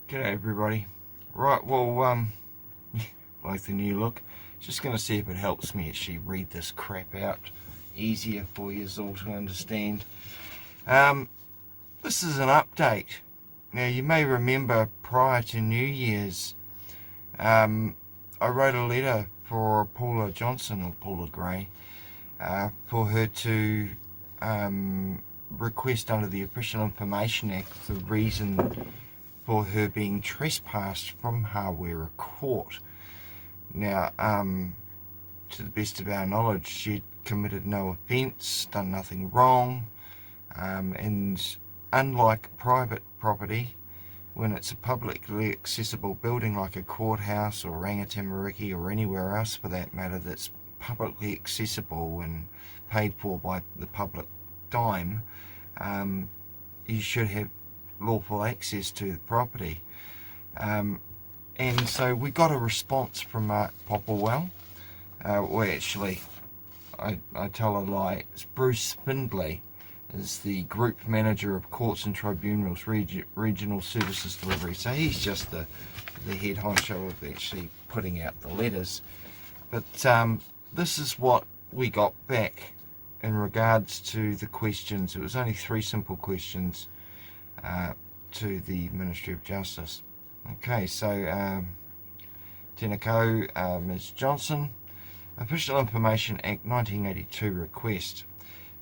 G'day everybody. Right, well, like the new look. Just going to see if it helps me actually read this crap out easier for you all to understand. This is an update. Now you may remember prior to New Year's, I wrote a letter for Paula Johnson, or Paula Gray, for her to request under the Official Information Act the reason for her being trespassed from Hawera Court. Now, to the best of our knowledge, she'd committed no offence, done nothing wrong, and unlike private property, when it's a publicly accessible building like a courthouse or Rangatamariki or anywhere else for that matter that's publicly accessible and paid for by the public dime, you should have lawful access to the property. And so we got a response from Mark Popplewell, or actually, I tell a lie, it's Bruce Findlay, is the Group Manager of Courts and Tribunals Regional Services Delivery. So he's just the head honcho of actually putting out the letters. But this is what we got back in regards to the questions. It was only 3 simple questions to the Ministry of Justice. Okay, so Tenako, Ms. Johnson, Official Information Act 1982 request.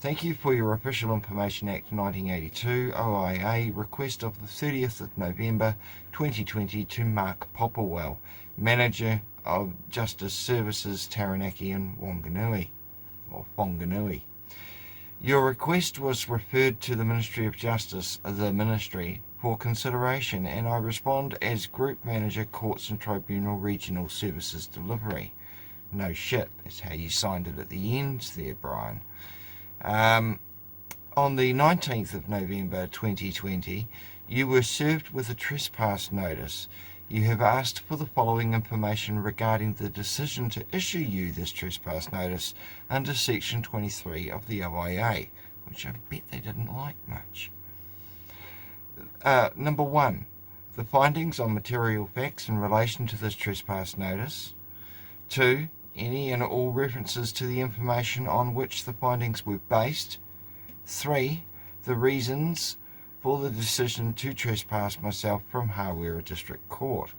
Thank you for your Official Information Act 1982 OIA request of the 30th of November 2020 to Mark Popplewell, Manager of Justice Services Taranaki and Wanganui, or Whanganui. Your request was referred to the Ministry of Justice, the Ministry, for consideration, and I respond as Group Manager, Courts and Tribunal Regional Services Delivery. No shit, that's how you signed it at the end there, Brian. On the 19th of November 2020, you were served with a trespass notice. You have asked for the following information regarding the decision to issue you this trespass notice under Section 23 of the OIA, which I bet they didn't like much. Number 1, the findings on material facts in relation to this trespass notice. 2, any and all references to the information on which the findings were based. 3, the reasons for the decision to trespass myself from Hawera District Court.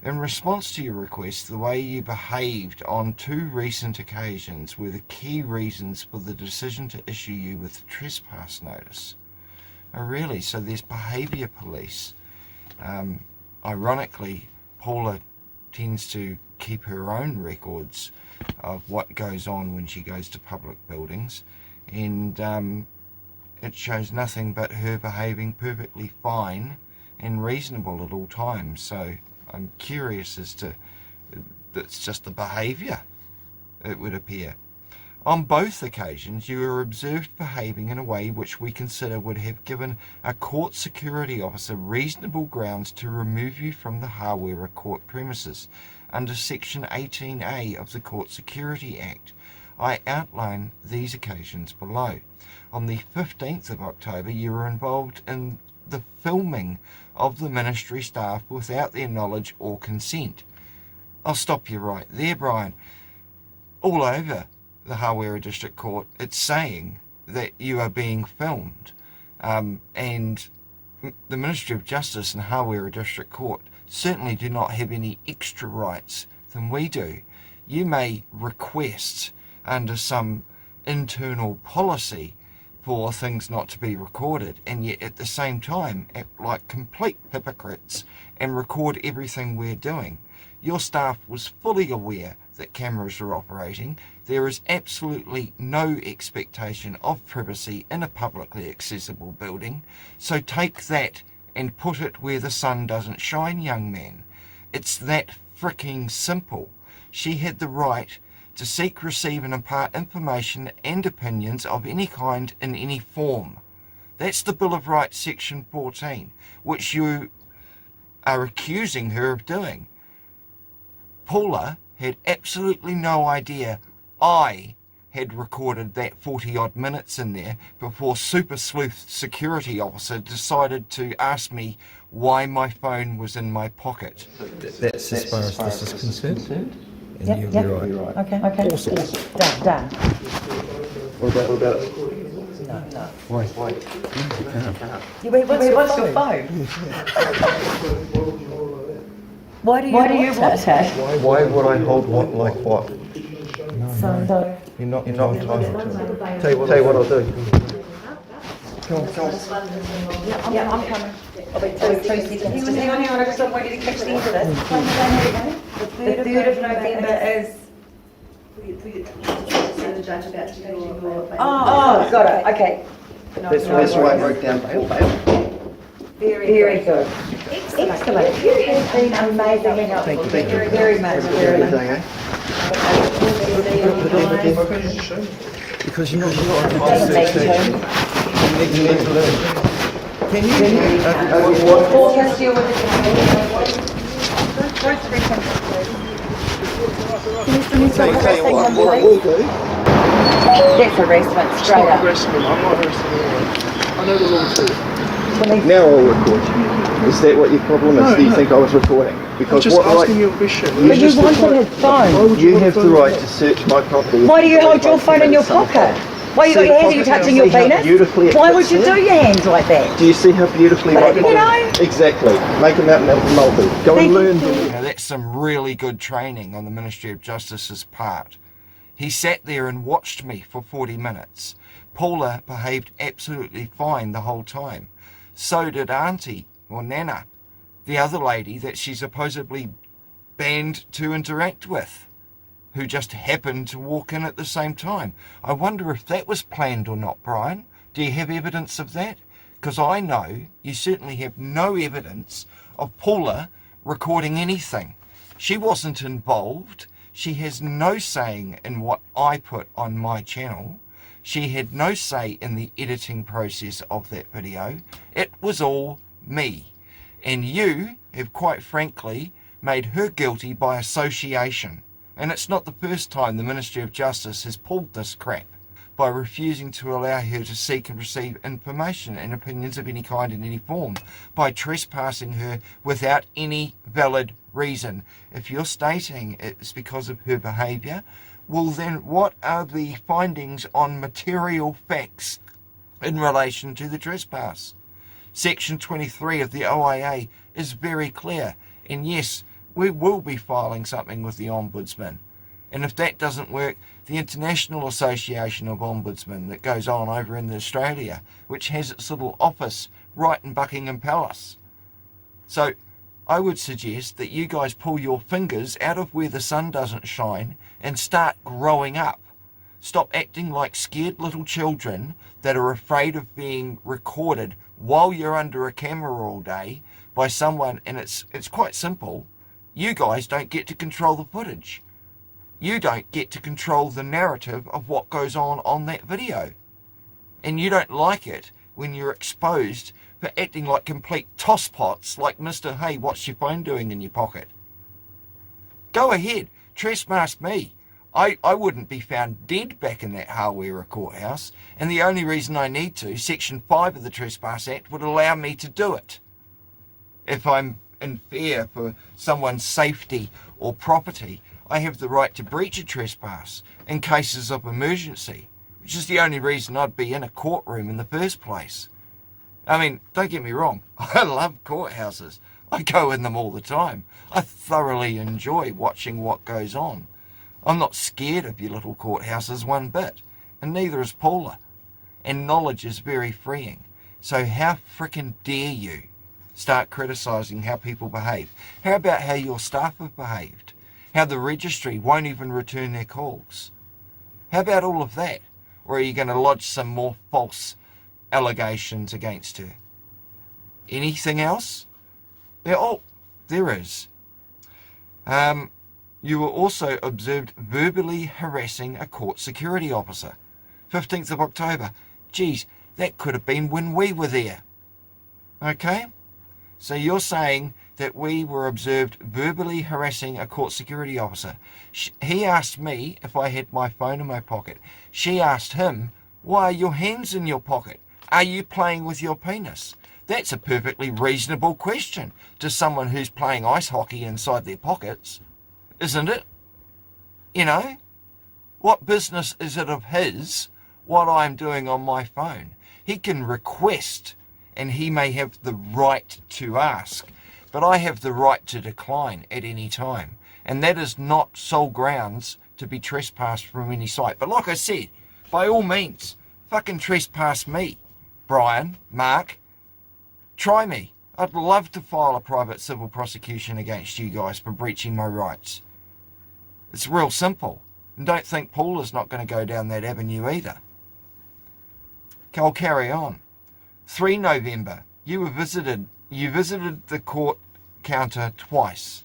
In response to your request, the way you behaved on 2 recent occasions were the key reasons for the decision to issue you with a trespass notice. Oh really? So there's behaviour police. Ironically, Paula tends to keep her own records of what goes on when she goes to public buildings, and it shows nothing but her behaving perfectly fine and reasonable at all times. So I'm curious as to, that's just the behaviour, it would appear. On both occasions, you were observed behaving in a way which we consider would have given a court security officer reasonable grounds to remove you from the Hawera Court premises under Section 18A of the Court Security Act. I outline these occasions below. On the 15th of October, you were involved in the filming of the ministry staff without their knowledge or consent. I'll stop you right there, Brian. All over the Hawera District Court, it's saying that you are being filmed, and the Ministry of Justice and Hawera District Court certainly do not have any extra rights than we do. You may request under some internal policy for things not to be recorded, and yet at the same time act like complete hypocrites and record everything we're doing. Your staff was fully aware that cameras are operating. There is absolutely no expectation of privacy in a publicly accessible building, so take that and put it where the sun doesn't shine, young man. It's that fricking simple. She had the right to seek, receive and impart information and opinions of any kind in any form. That's the Bill of Rights, Section 14, which you are accusing her of doing. Paula had absolutely no idea I had recorded that 40 odd minutes in there before Super Sleuth security officer decided to ask me why my phone was in my pocket. That's as far as this is concerned. And Yep, you're yep. right. Okay. Awesome. Done. What about it? No. Why? What's your phone? Why do you want it? Why would I hold what like what? So, You're not entitled to it. Tell you what I'll do. yeah, I'm coming. I'll be 2 seconds. Just hang on, because I'm waiting to catch the end of this. The 3rd of November is... Oh, got it, okay. That's why I broke down bail. Very good. Excellent. You have been amazingly helpful. Thank you. Very much. Because you're not Can you? Forecast deal with Tell you what I will do. That's harassment, straight up. I'm not arresting anyone. I know the law too. Now I'll record you. Is that what your problem is? Do you think I was recording? Because I'm just asking you a question. But you wanted his phone. You have the right to search my property. Why do you hold your phone in your pocket? Why you got your hands? Are you touching your penis? Why would you do your hands like that? Do you see how beautifully But, you know. Exactly. Make them out in multi. Go and learn. Now that's some really good training on the Ministry of Justice's part. He sat there and watched me for 40 minutes. Paula behaved absolutely fine the whole time. So did Auntie, or Nana, the other lady that she supposedly banned to interact with, who just happened to walk in at the same time. I wonder if that was planned or not, Brian. Do you have evidence of that? Because I know you certainly have no evidence of Paula recording anything. She wasn't involved. She has no saying in what I put on my channel. She had no say in the editing process of that video. It was all me. And you have quite frankly made her guilty by association. And it's not the first time the Ministry of Justice has pulled this crap by refusing to allow her to seek and receive information and opinions of any kind in any form, by trespassing her without any valid reason. If you're stating it's because of her behaviour, well then what are the findings on material facts in relation to the trespass? Section 23 of the OIA is very clear, and yes, we will be filing something with the Ombudsman. And if that doesn't work, the International Association of Ombudsmen that goes on over in Australia, which has its little office right in Buckingham Palace. So I would suggest that you guys pull your fingers out of where the sun doesn't shine and start growing up. Stop acting like scared little children that are afraid of being recorded while you're under a camera all day by someone, and it's quite simple. You guys don't get to control the footage. You don't get to control the narrative of what goes on that video. And you don't like it when you're exposed for acting like complete tosspots like Mr. Hey, what's your phone doing in your pocket? Go ahead, trespass me. I wouldn't be found dead back in that Hawera Courthouse, and the only reason I need to, Section 5 of the Trespass Act would allow me to do it. If I'm in fear for someone's safety or property, I have the right to breach a trespass in cases of emergency, which is the only reason I'd be in a courtroom in the first place. I mean, don't get me wrong, I love courthouses. I go in them all the time. I thoroughly enjoy watching what goes on. I'm not scared of your little courthouses one bit, and neither is Paula. And knowledge is very freeing. So how frickin' dare you start criticising how people behave? How about how your staff have behaved? How the registry won't even return their calls? How about all of that? Or are you going to lodge some more false allegations against her? Anything else? There is. You were also observed verbally harassing a court security officer. 15th of October. Geez, that could have been when we were there. Okay? So you're saying that we were observed verbally harassing a court security officer. He asked me if I had my phone in my pocket. She asked him, why are your hands in your pocket? Are you playing with your penis? That's a perfectly reasonable question to someone who's playing ice hockey inside their pockets, isn't it? You know, what business is it of his what I'm doing on my phone? He can request, and he may have the right to ask, but I have the right to decline at any time. And that is not sole grounds to be trespassed from any site. But like I said, by all means, fucking trespass me. Brian, Mark, try me. I'd love to file a private civil prosecution against you guys for breaching my rights. It's real simple. And don't think Paula's not going to go down that avenue either. I'll carry on. 3 November, you visited the court counter twice.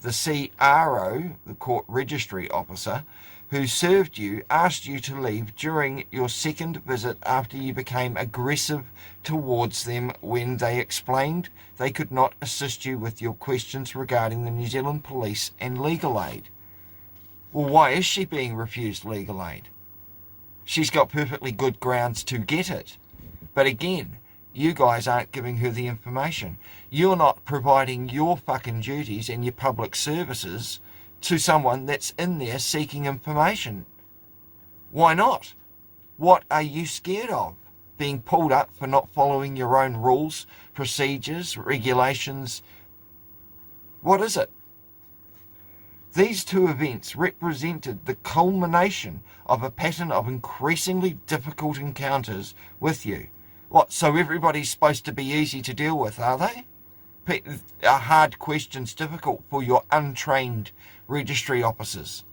The CRO, the court registry officer, who served you, asked you to leave during your second visit after you became aggressive towards them when they explained they could not assist you with your questions regarding the New Zealand Police and legal aid. Well, why is she being refused legal aid? She's got perfectly good grounds to get it. But again, you guys aren't giving her the information. You're not providing your fucking duties and your public services to someone that's in there seeking information. Why not? What are you scared of? Being pulled up for not following your own rules, procedures, regulations? What is it? These 2 events represented the culmination of a pattern of increasingly difficult encounters with you. What, so everybody's supposed to be easy to deal with, are they? Are hard questions difficult for your untrained registry officers?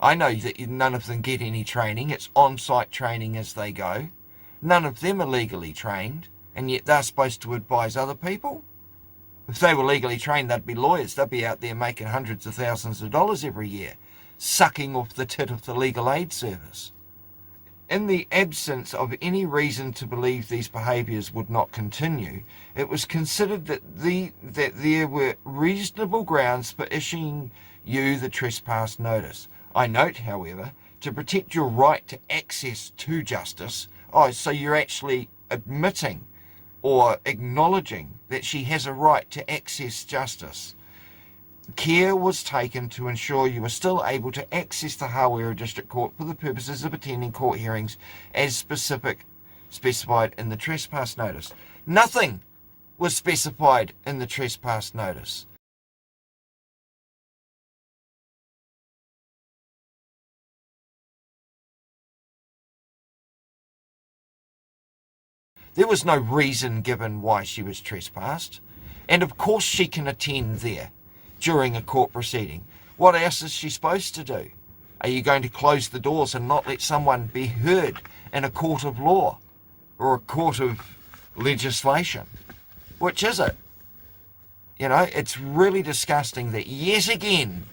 I know that none of them get any training. It's on-site training as they go. None of them are legally trained, and yet they're supposed to advise other people. If they were legally trained, they'd be lawyers. They'd be out there making hundreds of thousands of dollars every year, sucking off the tit of the legal aid service. In the absence of any reason to believe these behaviours would not continue, it was considered that there were reasonable grounds for issuing you the trespass notice. I note, however, to protect your right to access to justice, so you're actually admitting or acknowledging that she has a right to access justice. Care was taken to ensure you were still able to access the Hawera District Court for the purposes of attending court hearings as specified in the trespass notice. Nothing was specified in the trespass notice. There was no reason given why she was trespassed. And of course she can attend there during a court proceeding. What else is she supposed to do? Are you going to close the doors and not let someone be heard in a court of law or a court of legislation? Which is it? You know, it's really disgusting that yet again,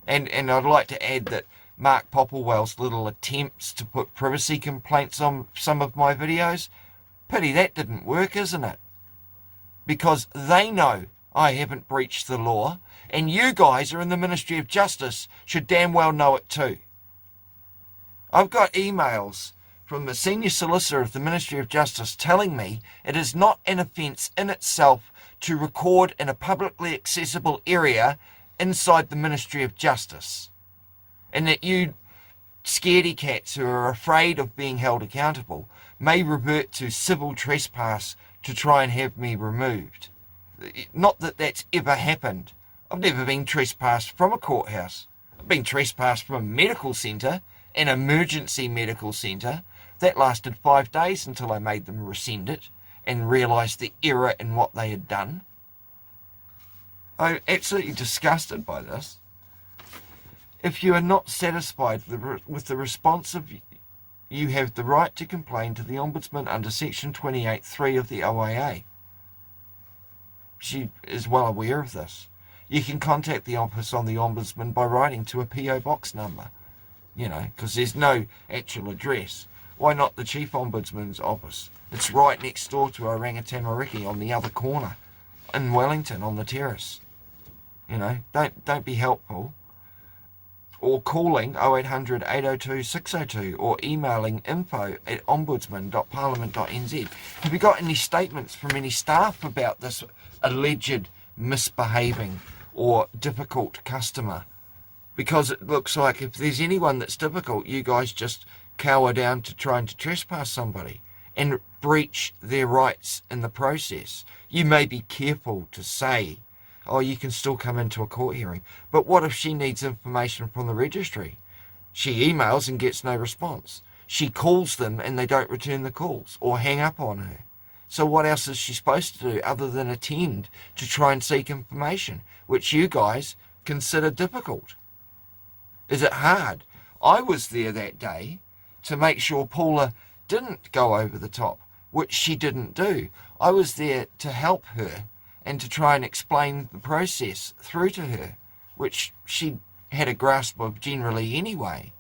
and I'd like to add that Mark Popplewell's little attempts to put privacy complaints on some of my videos, pity that didn't work, isn't it? Because they know I haven't breached the law, and you guys are in the Ministry of Justice should damn well know it too. I've got emails from the senior solicitor of the Ministry of Justice telling me it is not an offence in itself to record in a publicly accessible area inside the Ministry of Justice, and that you scaredy cats who are afraid of being held accountable may revert to civil trespass to try and have me removed. Not that that's ever happened. I've never been trespassed from a courthouse. I've been trespassed from a medical centre, an emergency medical centre. That lasted 5 days until I made them rescind it and realised the error in what they had done. I'm absolutely disgusted by this. If you are not satisfied with the response of you have the right to complain to the Ombudsman under Section 28.3 of the OIA. She is well aware of this. You can contact the office on the Ombudsman by writing to a PO box number, you know, because there's no actual address. Why not the Chief Ombudsman's office? It's right next door to Orangatanariki on the other corner in Wellington on the terrace. You know, don't be helpful. Or calling 0800 802 602 or emailing info@ombudsman.parliament.nz. Have you got any statements from any staff about this alleged misbehaving or difficult customer? Because it looks like if there's anyone that's difficult, you guys just cower down to trying to trespass somebody and breach their rights in the process. You may be careful to say, oh, you can still come into a court hearing. But what if she needs information from the registry? She emails and gets no response. She calls them and they don't return the calls or hang up on her. So what else is she supposed to do other than attend to try and seek information, which you guys consider difficult? Is it hard? I was there that day to make sure Paula didn't go over the top, which she didn't do. I was there to help her and to try and explain the process through to her, which she had a grasp of generally anyway.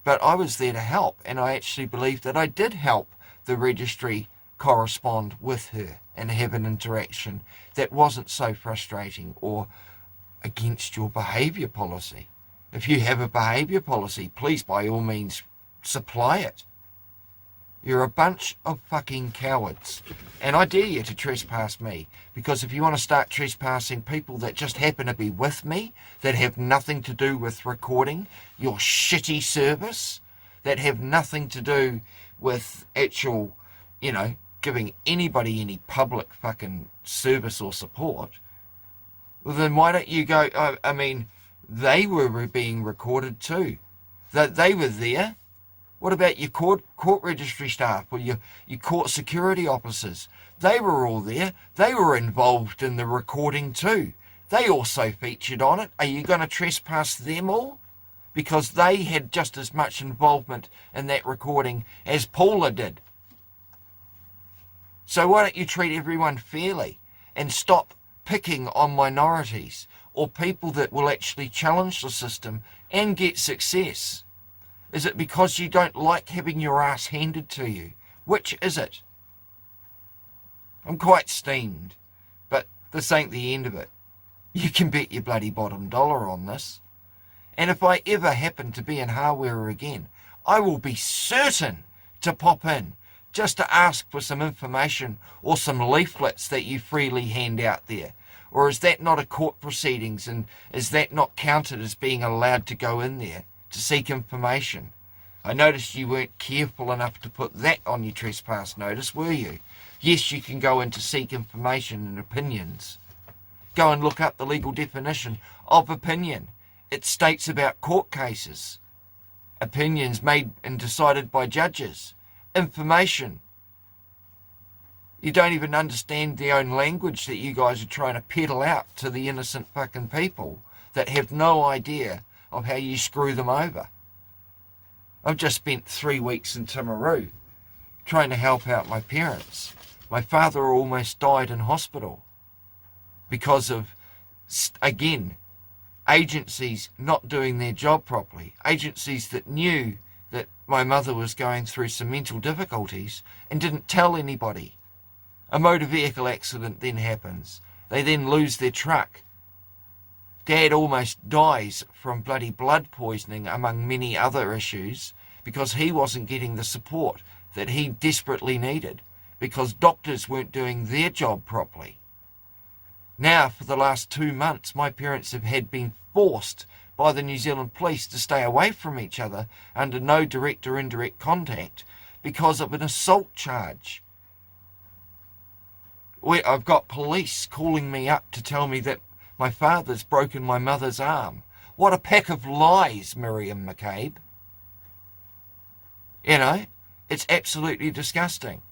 But I was there to help, and I actually believe that I did help the registry correspond with her and have an interaction that wasn't so frustrating or against your behaviour policy. If you have a behaviour policy, please by all means supply it. You're a bunch of fucking cowards. And I dare you to trespass me. Because if you want to start trespassing people that just happen to be with me, that have nothing to do with recording your shitty service, that have nothing to do with actual, you know, giving anybody any public fucking service or support, well then why don't you go, I mean, they were being recorded too. They were there. What about your court registry staff or your court security officers? They were all there. They were involved in the recording too. They also featured on it. Are you going to trespass them all? Because they had just as much involvement in that recording as Paula did. So why don't you treat everyone fairly and stop picking on minorities or people that will actually challenge the system and get success? Is it because you don't like having your ass handed to you? Which is it? I'm quite steamed, but this ain't the end of it. You can bet your bloody bottom dollar on this. And if I ever happen to be in Hawera again, I will be certain to pop in just to ask for some information or some leaflets that you freely hand out there. Or is that not a court proceedings, and is that not counted as being allowed to go in there to seek information? I noticed you weren't careful enough to put that on your trespass notice, were you? Yes, you can go in to seek information and opinions. Go and look up the legal definition of opinion. It states about court cases, opinions made and decided by judges, information. You don't even understand the own language that you guys are trying to peddle out to the innocent fucking people that have no idea of how you screw them over. I've just spent 3 weeks in Timaru trying to help out my parents. My father almost died in hospital because of, again, agencies not doing their job properly. Agencies that knew that my mother was going through some mental difficulties and didn't tell anybody. A motor vehicle accident then happens. They then lose their truck. Dad almost dies from bloody blood poisoning, among many other issues, because he wasn't getting the support that he desperately needed, because doctors weren't doing their job properly. Now, for the last 2 months, my parents have been forced by the New Zealand police to stay away from each other under no direct or indirect contact because of an assault charge. I've got police calling me up to tell me that my father's broken my mother's arm. What a pack of lies, Miriam McCabe. You know, it's absolutely disgusting.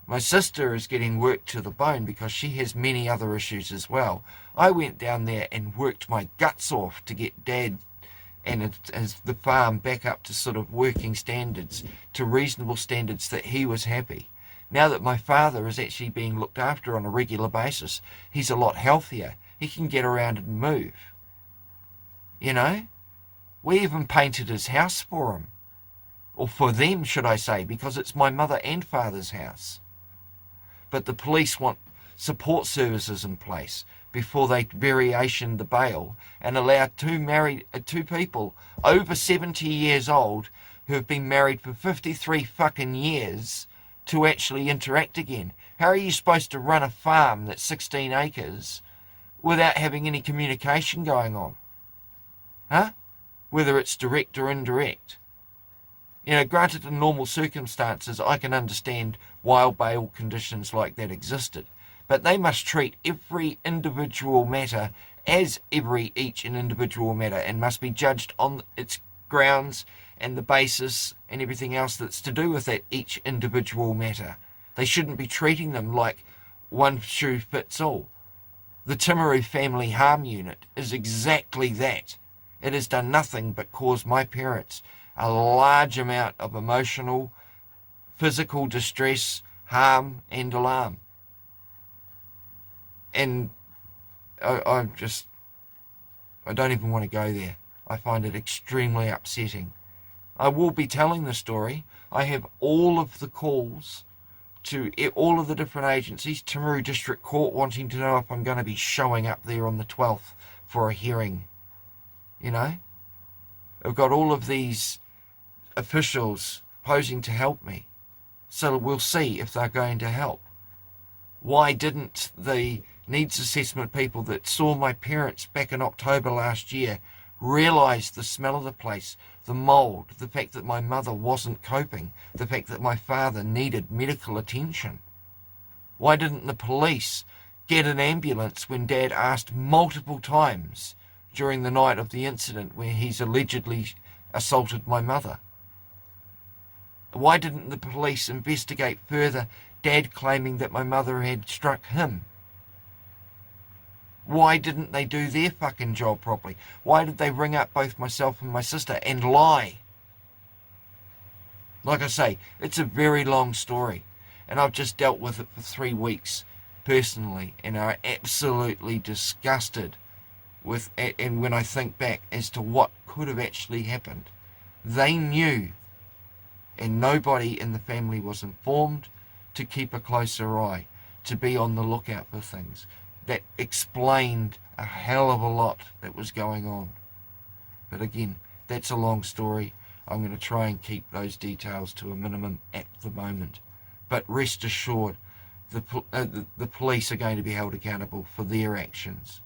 My sister is getting worked to the bone because she has many other issues as well. I went down there and worked my guts off to get Dad and the farm back up to sort of working standards, to reasonable standards that he was happy. Now that my father is actually being looked after on a regular basis, he's a lot healthier. He can get around and move. You know? We even painted his house for him. Or for them, should I say, because it's my mother and father's house. But the police want support services in place before they variation the bail and allow two people over 70 years old who have been married for 53 fucking years to actually interact again. How are you supposed to run a farm that's 16 acres without having any communication going on? Huh? Whether it's direct or indirect. You know, granted in normal circumstances, I can understand why bail conditions like that existed. But they must treat every individual matter as each and individual matter and must be judged on its grounds and the basis and everything else that's to do with that each individual matter. They shouldn't be treating them like one shoe fits all. The Timaru Family Harm Unit is exactly that. It has done nothing but cause my parents a large amount of emotional, physical distress, harm and alarm. And I don't even want to go there. I find it extremely upsetting. I will be telling the story. I have all of the calls to all of the different agencies, Timaru District Court wanting to know if I'm going to be showing up there on the 12th for a hearing. You know? I've got all of these officials posing to help me. So we'll see if they're going to help. Why didn't the needs assessment people that saw my parents back in October last year realise the smell of the place, the mould, the fact that my mother wasn't coping, the fact that my father needed medical attention? Why didn't the police get an ambulance when Dad asked multiple times during the night of the incident where he's allegedly assaulted my mother? Why didn't the police investigate further Dad claiming that my mother had struck him? Why didn't they do their fucking job properly? Why did they ring up both myself and my sister and lie? Like I say, it's a very long story, and I've just dealt with it for 3 weeks personally, and I'm absolutely disgusted with it. And when I think back as to what could have actually happened, they knew, and nobody in the family was informed to keep a closer eye, to be on the lookout for things. That explained a hell of a lot that was going on. But again, that's a long story. I'm going to try and keep those details to a minimum at the moment. But rest assured, the police are going to be held accountable for their actions.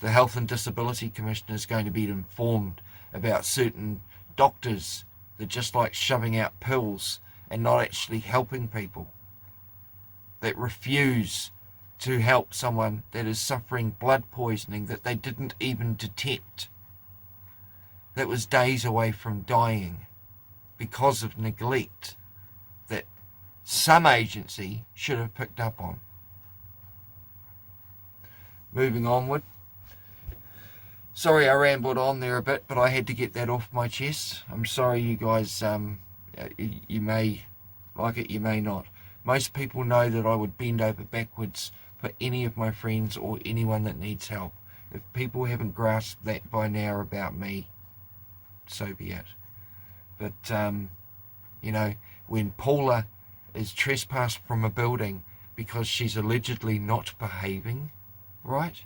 The Health and Disability Commissioner is going to be informed about certain doctors that just like shoving out pills and not actually helping people, that refuse to help someone that is suffering blood poisoning that they didn't even detect, that was days away from dying because of neglect that some agency should have picked up on. Moving onward. Sorry I rambled on there a bit, but I had to get that off my chest. I'm sorry you guys, you may like it, you may not. Most people know that I would bend over backwards for any of my friends or anyone that needs help. If people haven't grasped that by now about me, so be it. But, you know, when Paula is trespassed from a building because she's allegedly not behaving, right?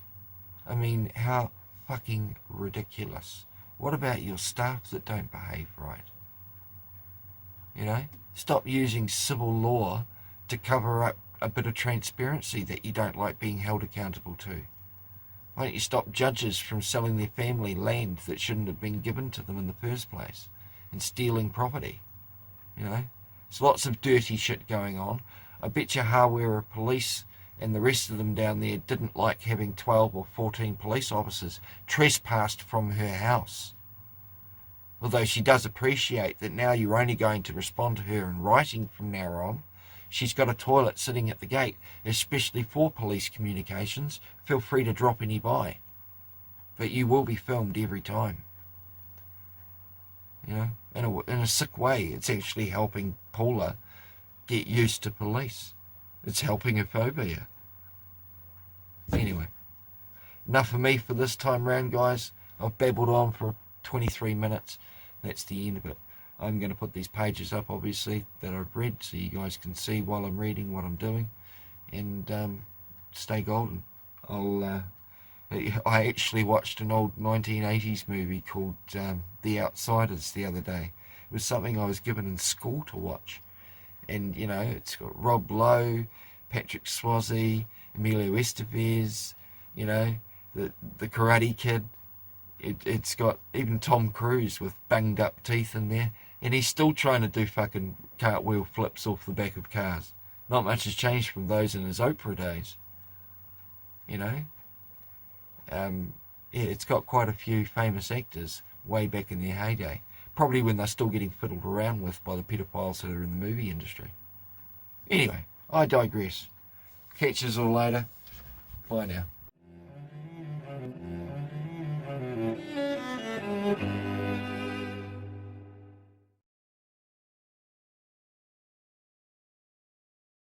I mean, how fucking ridiculous. What about your staff that don't behave right? You know, stop using civil law to cover up a bit of transparency that you don't like being held accountable to. Why don't you stop judges from selling their family land that shouldn't have been given to them in the first place and stealing property? You know, there's lots of dirty shit going on. I bet you Hawera police and the rest of them down there didn't like having 12 or 14 police officers trespassed from her house. Although she does appreciate that now you're only going to respond to her in writing from now on. She's got a toilet sitting at the gate, especially for police communications. Feel free to drop any by. But you will be filmed every time. You know, in a sick way, it's actually helping Paula get used to police. It's helping her phobia. Anyway, enough of me for this time round, guys. I've babbled on for 23 minutes. That's the end of it. I'm going to put these pages up, obviously, that I've read, so you guys can see while I'm reading what I'm doing. And stay golden. I actually watched an old 1980s movie called The Outsiders the other day. It was something I was given in school to watch. And, you know, it's got Rob Lowe, Patrick Swayze, Emilio Estevez, you know, the Karate Kid. It's got even Tom Cruise with banged up teeth in there. And he's still trying to do fucking cartwheel flips off the back of cars. Not much has changed from those in his Oprah days. You know? Yeah, it's got quite a few famous actors way back in their heyday. Probably when they're still getting fiddled around with by the pedophiles that are in the movie industry. Anyway, I digress. Catch us all later. Bye now.